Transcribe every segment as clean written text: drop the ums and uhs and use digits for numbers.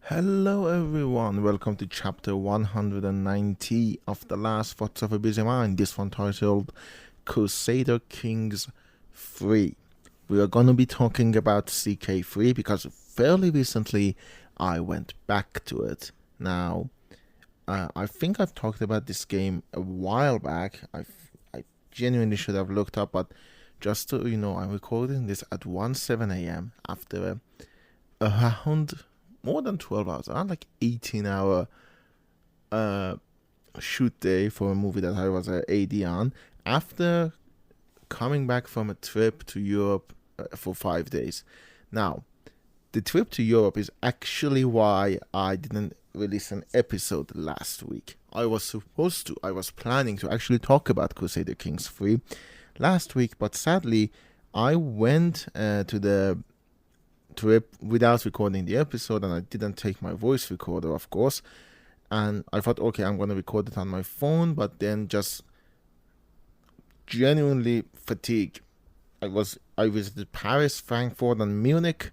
Hello everyone, welcome to chapter 190 of The Last Thoughts of a Busy Mind, this one titled Crusader Kings III. We are going to be talking about CK3 because fairly recently I went back to it. Now, I think I've talked about this game a while back. I genuinely should have looked up, but just so you know, I'm recording this at 1:07 a.m. after around more than 12 hours, around like 18-hour shoot day for a movie that I was a AD on, after coming back from a trip to Europe for 5 days. Now, the trip to Europe is actually why I didn't release an episode last week. I was planning to actually talk about Crusader Kings 3 last week, but sadly, I went to the trip without recording the episode, and I didn't take my voice recorder, of course. And I thought, okay, I'm going to record it on my phone, but then just genuinely fatigued. I visited Paris, Frankfurt, and Munich,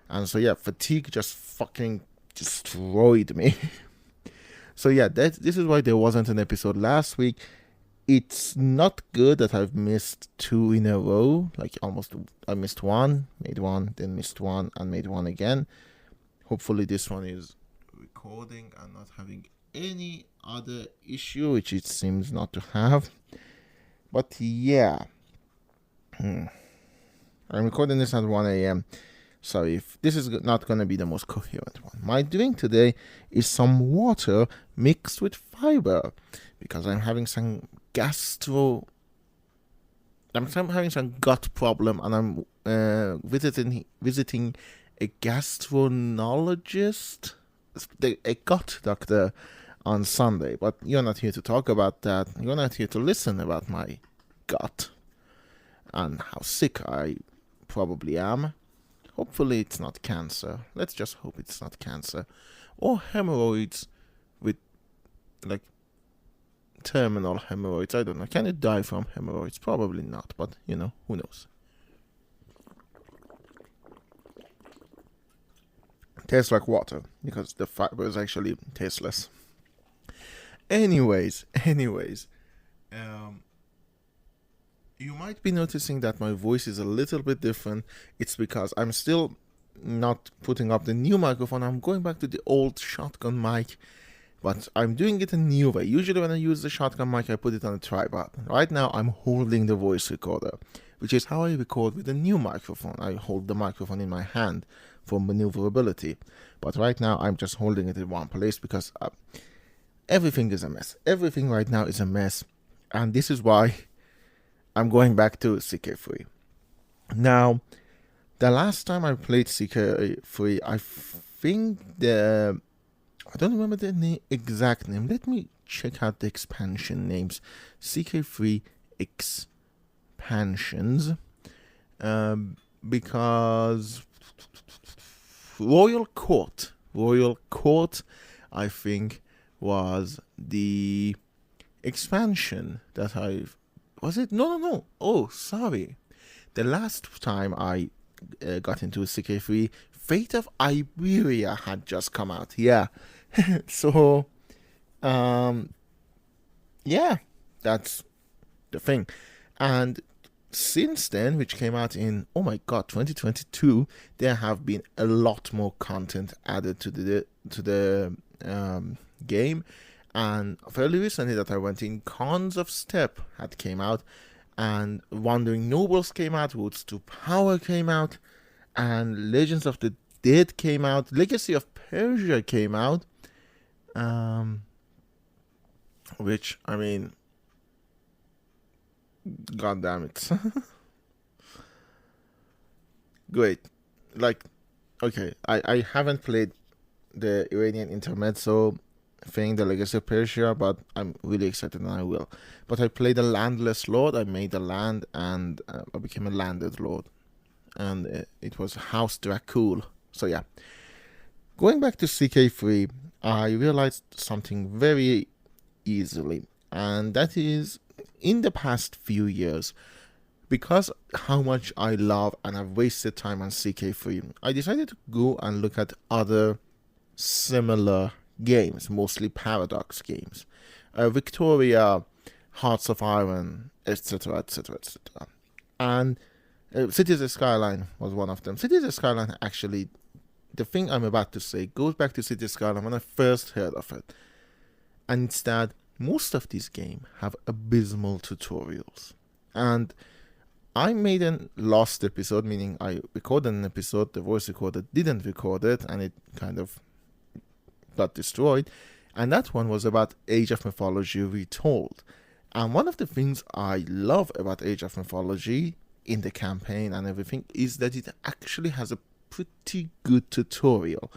and so yeah, fatigue just fucking destroyed me. So yeah, this is why there wasn't an episode last week. It's not good that I've missed two in a row. Like almost, I missed one, made one, then missed one, and made one again. Hopefully, this one is recording and not having any other issue, which it seems not to have. But yeah, I'm recording this at 1 a.m. So if this is not going to be the most coherent one, my drink today is some water mixed with fiber because I'm having some having some gut problem, and I'm visiting a gastroenterologist, a gut doctor, on Sunday. But you're not here to talk about that. You're not here to listen about my gut and how sick I probably am. Hopefully it's not cancer. Let's just hope it's not cancer. Or hemorrhoids with, like, terminal hemorrhoids. I don't know. Can you die from hemorrhoids? Probably not, but, who knows. Tastes like water, because the fiber is actually tasteless. Anyways, you might be noticing that my voice is a little bit different. It's because I'm still not putting up the new microphone. I'm going back to the old shotgun mic, but I'm doing it a new way. Usually when I use the shotgun mic, I put it on a tripod. Right now, I'm holding the voice recorder, which is how I record with a new microphone. I hold the microphone in my hand for maneuverability. But right now, I'm just holding it in one place because everything is a mess. Everything right now is a mess. And this is why I'm going back to CK3. Now, the last time I played CK3, I think I don't remember the exact name. Let me check out the expansion names. CK3 expansions. Because Royal Court, I think, was the expansion that was it? No. Oh, sorry. The last time I got into CK3, Fate of Iberia had just come out. Yeah. So, yeah, that's the thing. And since then, which came out in, oh my god, 2022, there have been a lot more content added to the game. And fairly recently that I went in, Cons of Step had came out, and Wandering Nobles came out, Roads to Power came out, and Legends of the Dead came out, Legacy of Persia came out, which, I mean, god damn it. Great. Like, okay, I haven't played the Iranian Intermezzo thing, the Legacy of Persia, but I'm really excited and I will. But I played a landless lord. I made a land and I became a landed lord, and it was House Dracul. So yeah, going back to CK3, I realized something very easily, and that is, in the past few years, because how much I love and I've wasted time on CK3, I decided to go and look at other similar games, mostly paradox games. Victoria, Hearts of Iron, etc., etc., etc. And Cities of Skyline was one of them. Cities of Skyline, actually, the thing I'm about to say goes back to Cities of Skyline when I first heard of it. And it's that most of these games have abysmal tutorials. And I made a lost episode, meaning I recorded an episode, the voice recorder didn't record it, and it kind of got destroyed. And that one was about Age of Mythology Retold. And one of the things I love about Age of Mythology in the campaign and everything is that it actually has a pretty good tutorial.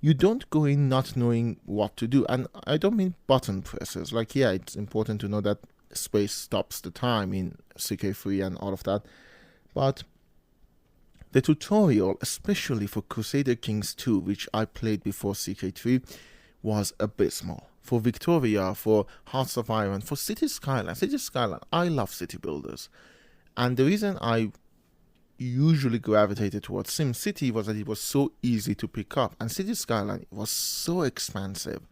You don't go in not knowing what to do. And I don't mean button presses. Like, yeah, it's important to know that space stops the time in CK3 and all of that. But the tutorial, especially for Crusader Kings II, which I played before CK3, was abysmal. For Victoria, for Hearts of Iron, for City Skyline, I love city builders. And the reason I usually gravitated towards SimCity was that it was so easy to pick up, and City Skyline was so expansive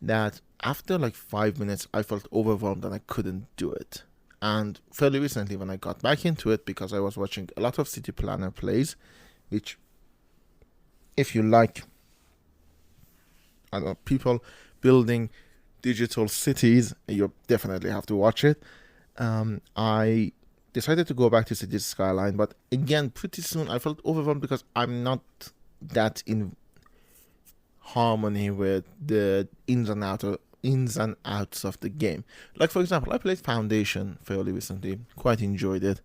that after like 5 minutes I felt overwhelmed and I couldn't do it. And fairly recently, when I got back into it, because I was watching a lot of City Planner plays, which, if you like, I don't know, people building digital cities, you definitely have to watch it. I decided to go back to Cities Skyline, but again, pretty soon I felt overwhelmed because I'm not that in harmony with the ins and outs of the game. Like, for example, I played Foundation fairly recently, quite enjoyed it,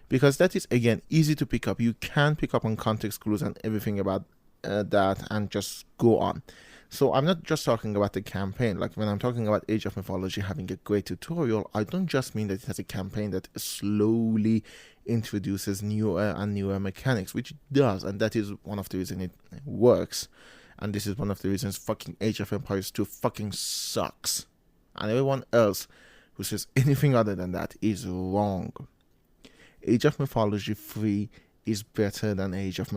because that is, again, easy to pick up. You can pick up on context clues and everything about that and just go on. So I'm not just talking about the campaign. Like, when I'm talking about Age of Mythology having a great tutorial, I don't just mean that it has a campaign that slowly introduces newer and newer mechanics, which it does, and that is one of the reasons it works. And this is one of the reasons fucking Age of Empires 2 fucking sucks. And everyone else who says anything other than that is wrong. Age of Mythology 3 is better than Age of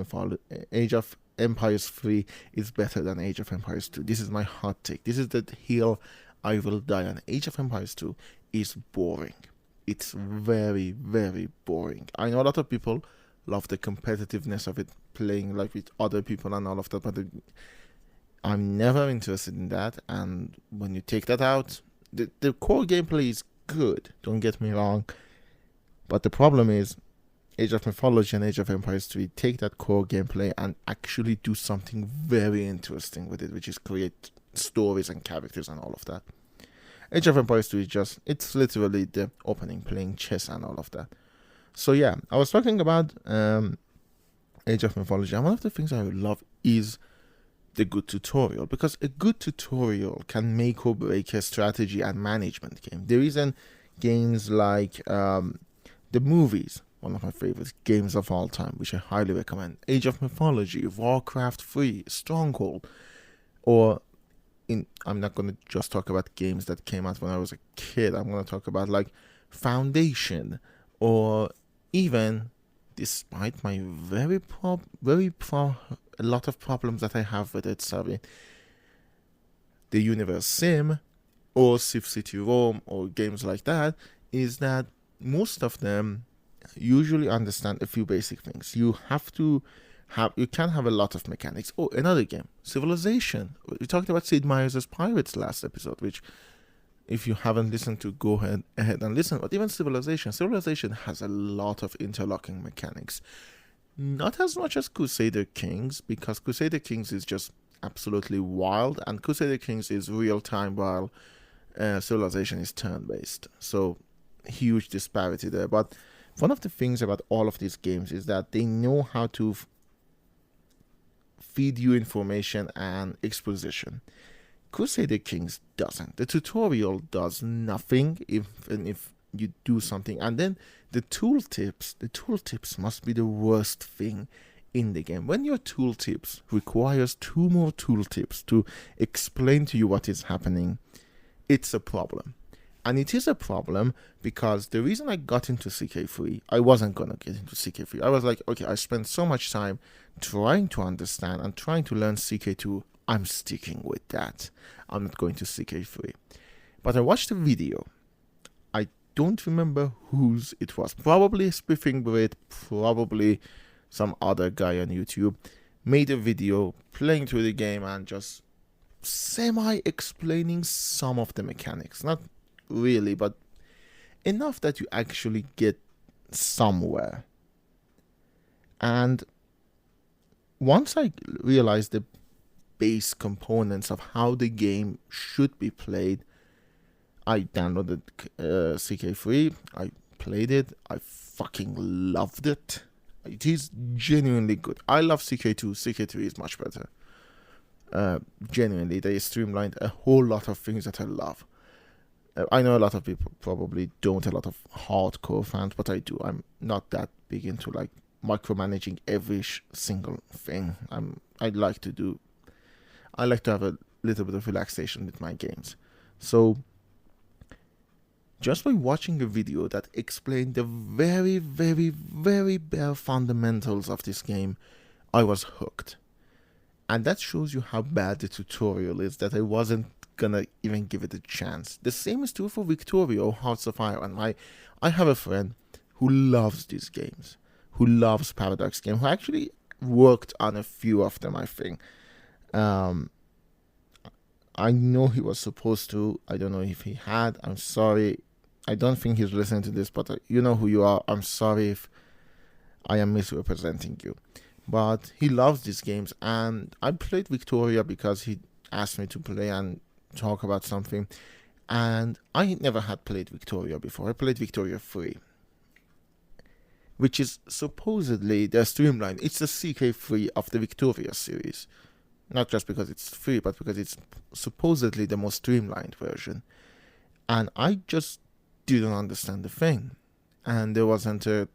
Empires 3 is better than Age of Empires 2. This is my hot take. This is the hill I will die on. Age of Empires 2 is boring. It's very, very boring. I know a lot of people love the competitiveness of it, playing like with other people and all of that, but I'm never interested in that. And when you take that out, the core gameplay is good, don't get me wrong, but the problem is Age of Mythology and Age of Empires 3 take that core gameplay and actually do something very interesting with it, which is create stories and characters and all of that. Age of Empires 2 is it's literally the opening, playing chess and all of that. So yeah, I was talking about Age of Mythology, and one of the things I love is the good tutorial, because a good tutorial can make or break a strategy and management game. The reason games like the movies, one of my favorite games of all time, which I highly recommend, Age of Mythology, Warcraft 3, Stronghold, or I'm not going to just talk about games that came out when I was a kid. I'm going to talk about like Foundation, or even, despite my a lot of problems that I have with it, sorry, the Universe Sim, or Civ City Rome, or games like that, is that most of them usually understand a few basic things. You can have a lot of mechanics. Oh, another game, Civilization. We talked about Sid Meier's Pirates last episode, which, if you haven't listened to, go ahead and listen. But even Civilization has a lot of interlocking mechanics. Not as much as Crusader Kings, because Crusader Kings is just absolutely wild, and Crusader Kings is real time while Civilization is turn based. So huge disparity there. But one of the things about all of these games is that they know how to feed you information and exposition. Crusader Kings doesn't. The tutorial does nothing if you do something, and then the tooltips must be the worst thing in the game. When your tooltips requires 2 more tooltips to explain to you what is happening, it's a problem. And it is a problem because the reason I got into CK3, I wasn't going to get into CK3. I was like, okay, I spent so much time trying to understand and trying to learn CK2. I'm sticking with that. I'm not going to CK3. But I watched a video. I don't remember whose it was. Probably Spiffing Brit, probably some other guy on YouTube made a video playing through the game and just semi-explaining some of the mechanics. Not really, but enough that you actually get somewhere. And once I realized the base components of how the game should be played, I downloaded CK3. I played it. I fucking loved it. It is genuinely good. I love CK2. CK3 is much better. Genuinely, they streamlined a whole lot of things that I love. I know a lot of people probably don't, a lot of hardcore fans, but I do. I'm not that big into like micromanaging every single thing. I like to have a little bit of relaxation with my games. So just by watching a video that explained the very, very, very bare fundamentals of this game, I was hooked. And that shows you how bad the tutorial is, that I wasn't gonna even give it a chance. The same is true for Victoria or Hearts of Iron. I have a friend who loves these games, who loves Paradox games, who actually worked on a few of them, I think. I know he was supposed to. I don't know if he had. I'm sorry. I don't think he's listening to this, but you know who you are. I'm sorry if I am misrepresenting you. But he loves these games, and I played Victoria because he asked me to play and talk about something. And I never had played Victoria before. I played Victoria 3, which is supposedly the streamlined. It's the CK3 of the Victoria series. Not just because it's free, but because it's supposedly the most streamlined version. And I just didn't understand the thing. And there wasn't a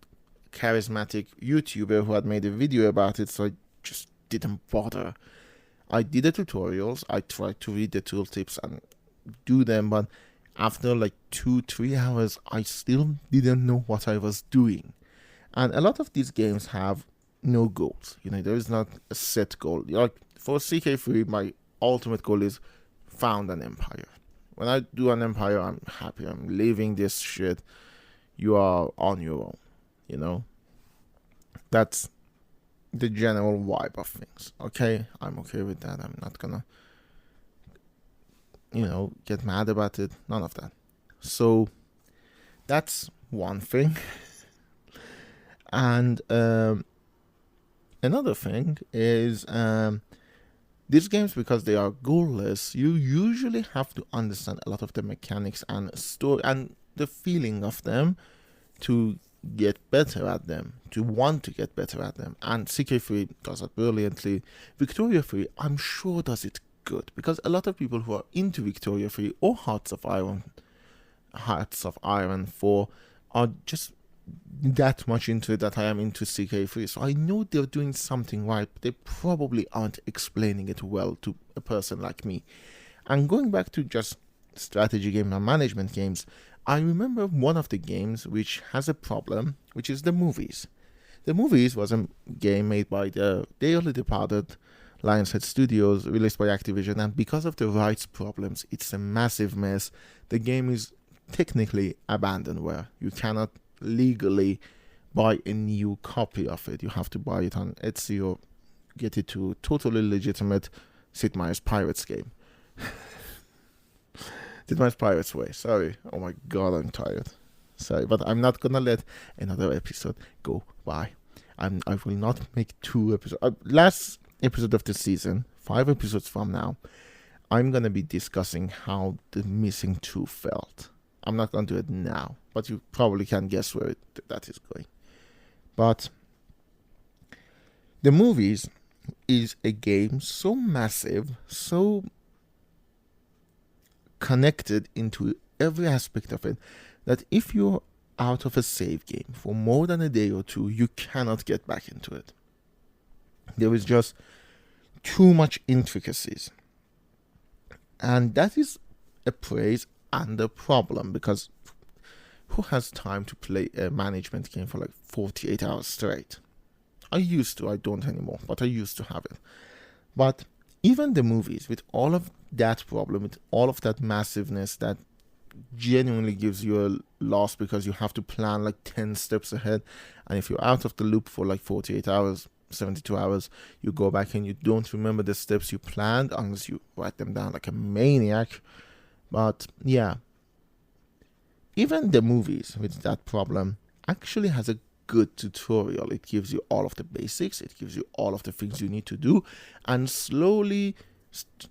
charismatic YouTuber who had made a video about it, so I just didn't bother. I did the tutorials. I tried to read the tooltips and do them, but after like 2-3 hours, I still didn't know what I was doing. And a lot of these games have no goals. You know, there is not a set goal. Like for CK3, my ultimate goal is found an empire. When I do an empire, I'm happy. I'm leaving this shit. You are on your own, you know? That's the general vibe of things. Okay, I'm okay with that. I'm not gonna, get mad about it. None of that. So that's one thing. And another thing is these games, because they are goalless, you usually have to understand a lot of the mechanics and story and the feeling of them to get better at them, to want to get better at them. And CK3 does it brilliantly. Victoria 3, I'm sure, does it good, because a lot of people who are into Victoria 3 or Hearts of Iron 4 are just that much into it that I am into CK3. So I know they're doing something right, but they probably aren't explaining it well to a person like me. And going back to just strategy games and management games, I remember one of the games which has a problem, which is the Movies. The Movies was a game made by the dearly departed Lionshead Studios, released by Activision, and because of the rights problems, it's a massive mess. The game is technically abandonware. You cannot legally buy a new copy of it. You have to buy it on Etsy or get it to totally legitimate Sid Meier's Pirates game. Sid Meier's Pirates way. Sorry. Oh my god, I'm tired. Sorry, but I'm not gonna let another episode go by. I will not make 2 episodes. Last episode of the season, 5 episodes from now, I'm gonna be discussing how the Missing 2 felt. I'm not going to do it now, but you probably can guess where that is going. But the Movies is a game so massive, so connected into every aspect of it, that if you're out of a save game for more than a day or 2, you cannot get back into it. There is just too much intricacies. And that is a praise and a problem, because who has time to play a management game for like 48 hours straight? I used to, I don't anymore, but I used to have it. But Even the movies, with all of that problem, with all of that massiveness that genuinely gives you a loss because you have to plan like 10 steps ahead, and if you're out of the loop for like 48 hours, 72 hours, you go back and you don't remember the steps you planned unless you write them down like a maniac. But yeah, even the movies with that problem actually has a good tutorial. It gives you all of the basics, it gives you all of the things you need to do, and slowly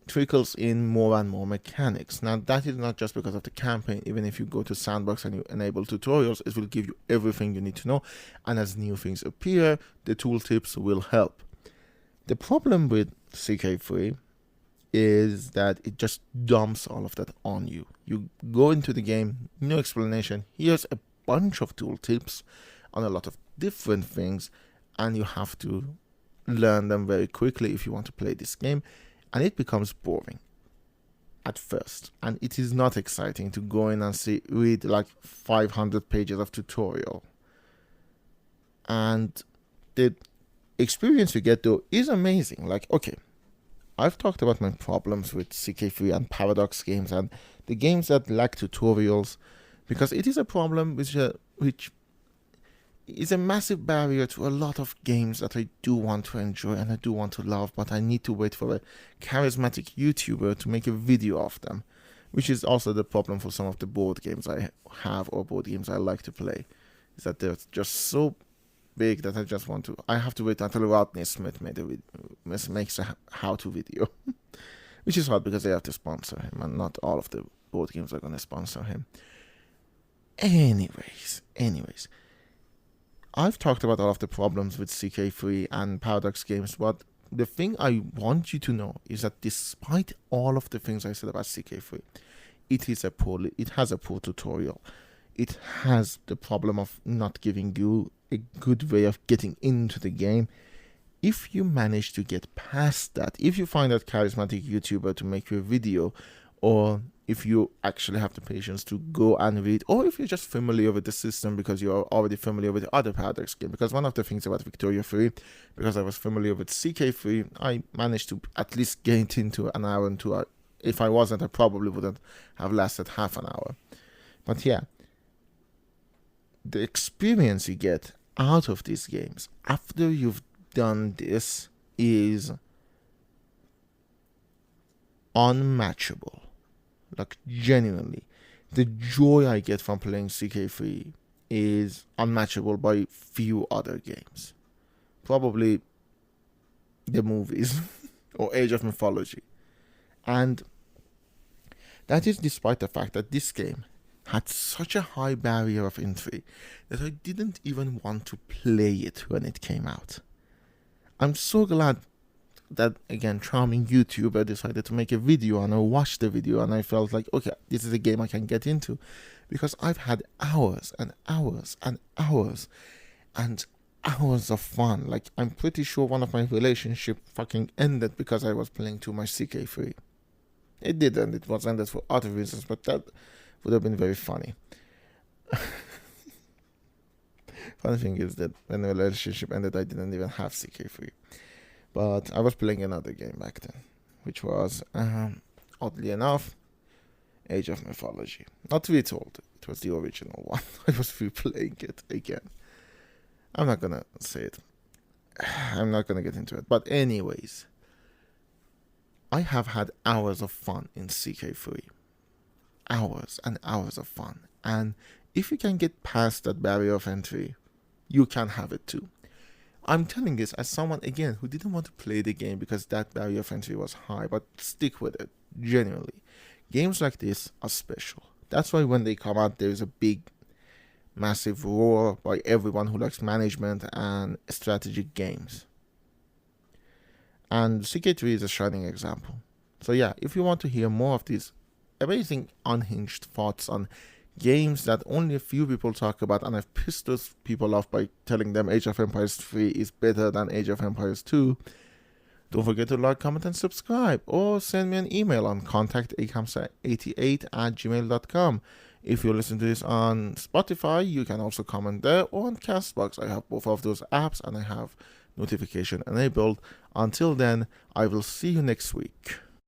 trickles in more and more mechanics. Now, that is not just because of the campaign. Even if you go to Sandbox and you enable tutorials, it will give you everything you need to know, and as new things appear, the tooltips will help. The problem with CK3 is that it just dumps all of that on you. You go into the game, no explanation, here's a bunch of tooltips on a lot of different things, and you have to learn them very quickly if you want to play this game. And it becomes boring at first, and it is not exciting to go in and read like 500 pages of tutorial. And the experience you get though is amazing. Like, okay, I've talked about my problems with CK3 and Paradox games and the games that lack tutorials, because it is a problem which is a massive barrier to a lot of games that I do want to enjoy and I do want to love, but I need to wait for a charismatic YouTuber to make a video of them, which is also the problem for some of the board games I have or board games I like to play, is that they're just so big that I have to wait until Rodney Smith makes a how-to video, which is hard because they have to sponsor him, and not all of the board games are going to sponsor him. Anyways, I've talked about all of the problems with CK3 and Paradox games, but the thing I want you to know is that despite all of the things I said about CK3, it has a poor tutorial. It has the problem of not giving you a good way of getting into the game. If you manage to get past that, if you find that charismatic YouTuber to make you a video, or if you actually have the patience to go and read, or if you're just familiar with the system because you're already familiar with other Paradox games. Because one of the things about Victoria 3, because I was familiar with CK3, I managed to at least get into an hour and 2 hours. If I wasn't, I probably wouldn't have lasted half an hour. But yeah, the experience you get out of these games after you've done this is unmatchable. Like, genuinely, the joy I get from playing CK3 is unmatchable by few other games. Probably the movies or Age of Mythology. And that is despite the fact that this game had such a high barrier of entry that I didn't even want to play it when it came out. I'm so glad that, again, charming YouTuber decided to make a video, and I watched the video and I felt like, okay, this is a game I can get into, because I've had hours and hours and hours and hours of fun. Like, I'm pretty sure one of my relationship fucking ended because I was playing too much CK3. It didn't. It was ended for other reasons, but that would have been very funny. Funny thing is that when the relationship ended, I didn't even have CK3. But I was playing another game back then, which was, oddly enough, Age of Mythology. Not Retold, it was the original one. I was replaying it again. I'm not gonna say it. I'm not gonna get into it. But anyways, I have had hours of fun in CK3. Hours and hours of fun. And if you can get past that barrier of entry, you can have it too. I'm telling this as someone, again, who didn't want to play the game because that barrier of entry was high, but stick with it, genuinely. Games like this are special. That's why when they come out, there's a big, massive roar by everyone who likes management and strategic games. And CK3 is a shining example. So yeah, if you want to hear more of these amazing unhinged thoughts on games that only a few people talk about, and I've pissed those people off by telling them Age of Empires 3 is better than Age of Empires 2, Don't forget to like, comment, and subscribe, or send me an email on contactakamsa88@gmail.com. If you listen to this on Spotify, you can also comment there, or on Castbox. I have both of those apps, and I have notification enabled. Until then, I will see you next week.